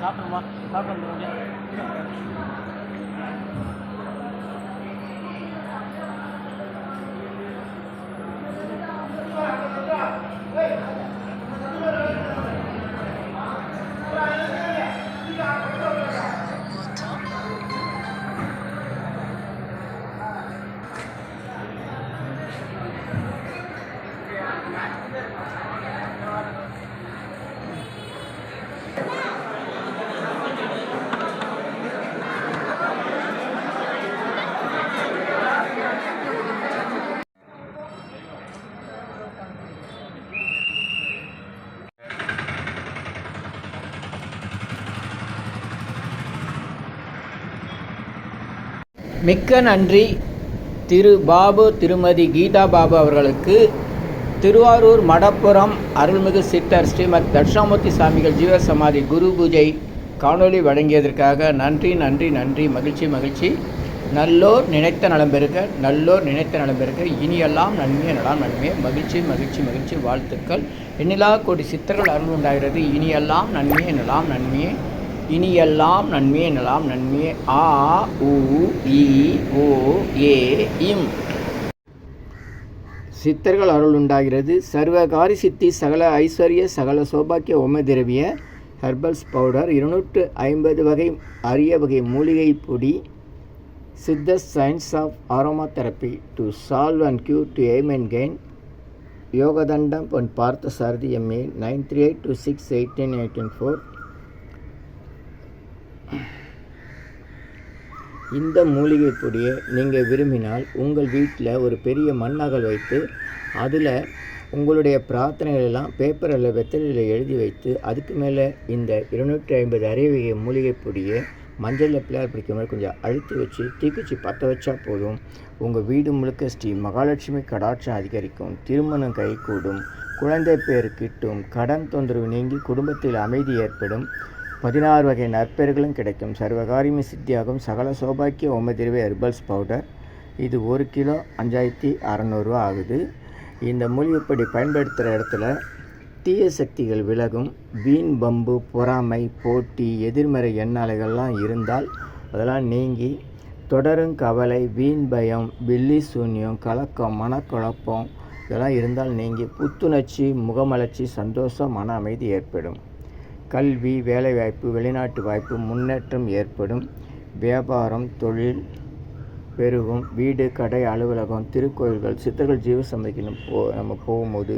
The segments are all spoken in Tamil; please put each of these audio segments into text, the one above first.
சாப்பிடுமா சாப்பிட்டு மிக்க நன்றி திரு பாபு திருமதி கீதா பாபு அவர்களுக்கு திருவாரூர் மடப்புறம் அருள்மிகு சித்தர் ஸ்ரீமத் தட்சிணாமூர்த்தி சுவாமிகள் ஜீவசமாதி குரு பூஜை காணொளி வழங்கியதற்காக நன்றி நன்றி நன்றி. மகிழ்ச்சி மகிழ்ச்சி. நல்லோர் நினைத்த நலம் பெறுக, நல்லோர் நினைத்த நலம் பெறுக. இனியெல்லாம் நன்மையே நலம் நன்மையே. மகிழ்ச்சி மகிழ்ச்சி மகிழ்ச்சி. வாழ்த்துக்கள். எண்ணிலா கோடி சித்தர்கள் அருள் உண்டாகிறது. இனியெல்லாம் நன்மையே நலாம் நன்மையே. இனியெல்லாம் நன்மையே நலாம் நன்மையே. ஆ உ இ ஓ ஏ இம். சித்தர்கள் அருள் உண்டாகிறது. சர்வகாரி சித்தி சகல ஐஸ்வர்ய சகல சௌபாக்கிய ஓம திரவிய ஹெர்பல்ஸ் பவுடர் 250 வகை அரிய வகை மூலிகை பொடி. Siddha science of aromatherapy to solve and cure to aim and gain. Yogathandam Pon Partha Sarathi MA 9382681884. இந்த மூலிகை பொடியை நீங்கள் விரும்பினால் உங்கள் வீட்டில் ஒரு பெரிய மண்ணகல் வைத்து அதில் உங்களுடைய பிரார்த்தனைகளெல்லாம் பேப்பரில் வெத்தலையில் எழுதி வைத்து அதுக்கு மேலே இந்த 250 அரைவகை மூலிகை பொடியை மஞ்சளில் பிள்ளையார் பிடிக்கிற மாதிரி கொஞ்சம் அழுத்தி வச்சு தீக்குச்சி பற்ற வச்சா போதும். உங்கள் வீடு முழுக்க ஸ்ரீ மகாலட்சுமி கடாட்சம் அதிகரிக்கும். திருமணம் கைகூடும். குழந்தை பேர் கிட்டும். கடன் தொந்தரவு நீங்கி குடும்பத்தில் அமைதி ஏற்படும். 16 வகை நற்பெயர்களும் கிடைக்கும். சர்வகாரியமே சித்தியாகும். சகல சௌபாக்கிய ஓமதிரவை ஹெர்பல்ஸ் பவுடர். இது 1 கிலோ 5600 ரூபா ஆகுது. இந்த மூலிகைப்பொடி பயன்படுத்துகிற இடத்துல தீய சக்திகள் விலகும். வீண் பம்பு பொறாமை போட்டி எதிர்மறை எண்ணாலைகள்லாம் இருந்தால் அதெல்லாம் நீங்கி தொடரும் கவலை வீண் பயம் பில்லி சூன்யம் கலக்கம் மனக்குழப்பம் இதெல்லாம் இருந்தால் நீங்கி புத்துணர்ச்சி முகமலர்ச்சி சந்தோஷம் மன அமைதி ஏற்படும். கல்வி வேலைவாய்ப்பு வெளிநாட்டு வாய்ப்பு முன்னேற்றம் ஏற்படும். வியாபாரம் தொழில் பெருகும். வீடு கடை அலுவலகம் திருக்கோயில்கள் சித்தர்கள் ஜீவசமாதிக்கு நம்ம போகும்போது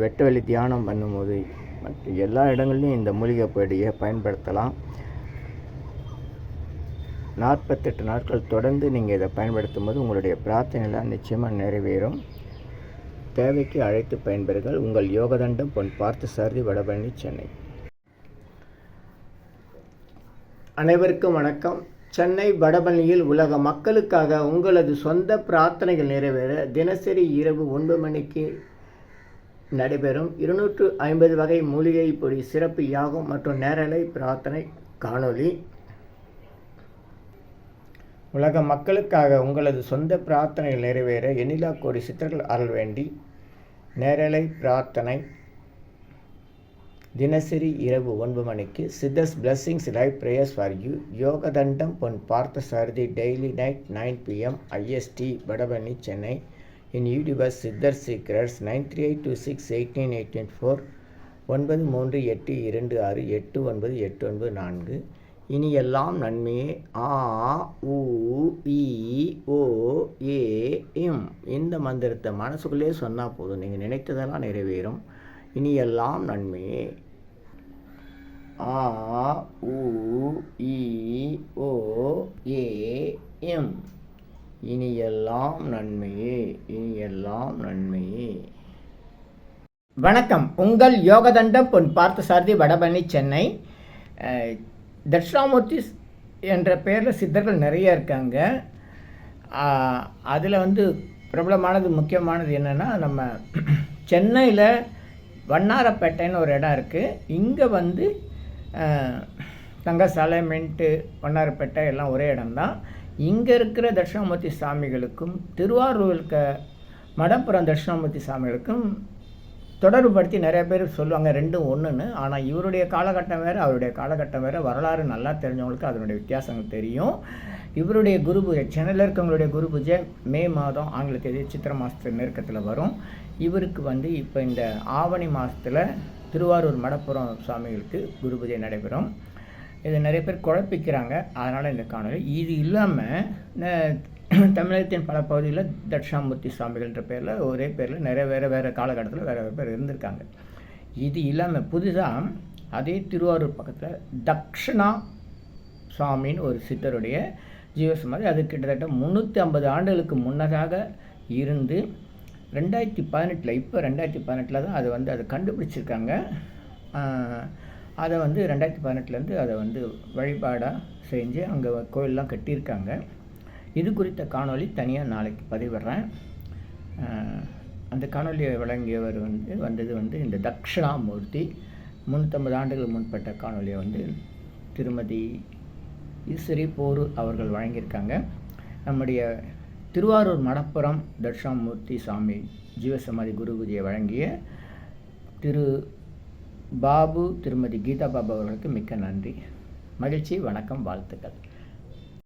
வெட்ட வெளி தியானம் பண்ணும்போது மற்ற எல்லா இடங்கள்லையும் இந்த மூலிகை பொடியை பயன்படுத்தலாம். 48 நாட்கள் தொடர்ந்து நீங்கள் இதை பயன்படுத்தும் போது உங்களுடைய பிரார்த்தனைலாம் நிச்சயமாக நிறைவேறும். தேவைக்கு அழைத்து பயன்பெறுங்கள். உங்கள் யோகதண்டம் பொன் பார்த்த சாரதி வடபழனி சென்னை. அனைவருக்கும் வணக்கம். சென்னை வடபழனியில் உலக மக்களுக்காக உங்களது சொந்த பிரார்த்தனைகள் நிறைவேற தினசரி இரவு 9 மணிக்கு நடைபெறும் 250 வகை மூலிகை பொடி சிறப்பு யாகம் மற்றும் நேரலை பிரார்த்தனை காணொளி. உலக மக்களுக்காக உங்களது சொந்த பிரார்த்தனைகள் நிறைவேற எண்ணிலா கோடி சித்தர்கள் அருள் வேண்டி நேரலை பிரார்த்தனை தினசரி இரவு 9 மணிக்கு. Siddhars blessings live prayers for you. Yogathandam Pon Partha Sarathi daily night 9 PM IST Vadapalani Chennai. In YouTubers Siddhar secrets 9382681884 938226898994. இனியெல்லாம் நன்மையே. ஆ உ இ ஓ ஏ இம். இந்த மந்திரத்தை மனசுக்குள்ளே சொன்னால் போதும். நீங்கள் நினைத்ததெல்லாம் நிறைவேறும். இனியெல்லாம் நன்மையே. ஆ உ இ ஓ ஏ எம். இனியெல்லாம் நன்மையே. இனியெல்லாம் நன்மையே. வணக்கம். உங்கள் யோகதண்டம் பொன் பார்த்த சாரதி வடபழனி சென்னை. தட்சிணாமூர்த்தி என்ற பெயரில் சித்தர்கள் நிறைய இருக்காங்க. அதில் பிரபலமானது முக்கியமானது என்னென்னா நம்ம சென்னையில் வண்ணாரப்பேட்டைன்னு ஒரு இடம் இருக்குது. இங்கே தங்கசாலை மின்ட்டு வண்ணாரப்பேட்டை எல்லாம் ஒரே இடம்தான். இங்கே இருக்கிற தட்சிணாமூர்த்தி சாமிகளுக்கும் திருவாரூர் இருக்க மடப்புறம் தட்சிணாமூர்த்தி சாமிகளுக்கும் தொடர்பு படுத்தி நிறைய பேர் சொல்லுவாங்க ரெண்டும் ஒன்றுன்னு. ஆனால் இவருடைய காலகட்டம் வேறு, அவருடைய காலகட்டம் வேறு. வரலாறு நல்லா தெரிஞ்சவங்களுக்கு அதனுடைய வித்தியாசங்கள் தெரியும். இவருடைய குரு பூஜை, சென்னையில் இருக்கவங்களுடைய குரு பூஜை மே மாதம் ஆங்கில தேதி சித்திரை மாதத்து நெருக்கத்தில் வரும். இவருக்கு வந்து இப்போ இந்த ஆவணி மாதத்தில் திருவாரூர் மடப்புறம் சுவாமிகளுக்கு குரு பூஜை நடைபெறும். இதை நிறைய பேர் குழப்பிக்கிறாங்க, அதனால் இந்த காணொலி. இது இல்லாமல் தமிழகத்தின் பல பகுதிகளில் தட்சிணாமூர்த்தி சுவாமிகள்ன்ற பேரில் ஒரே பேரில் நிறைய வேறு காலகட்டத்தில் வேறு பேர் இருந்திருக்காங்க. இது இல்லாமல் புதுசாக அதே திருவாரூர் பக்கத்தில் தக்ஷணா சுவாமின்னு ஒரு சித்தருடைய ஜீவசமாதி, அது கிட்டத்தட்ட 350 ஆண்டுகளுக்கு முன்னதாக இருந்து 2018 இப்போ 2018 தான் அதை கண்டுபிடிச்சிருக்காங்க. அதை 2018 அதை வழிபாடாக செஞ்சு அங்கே கோயிலெலாம் கட்டியிருக்காங்க. இது குறித்த காணொளி தனியாக நாளைக்கு பதிவிடுறேன். அந்த காணொலியை வழங்கியவர் வந்தது இந்த தக்ஷணாமூர்த்தி. 350 ஆண்டுகள் முன்பட்ட காணொலியை திருமதி ஈஸ்வரி போரூர் அவர்கள் வழங்கியிருக்காங்க. நம்முடைய திருவாரூர் மடப்புறம் தட்சிணாமூர்த்தி சுவாமி ஜீவசமாதி குரு பூஜையை வழங்கிய திரு பாபு, திருமதி கீதா பாபு அவர்களுக்கு மிக்க நன்றி. மகிழ்ச்சி, வணக்கம், வாழ்த்துக்கள்.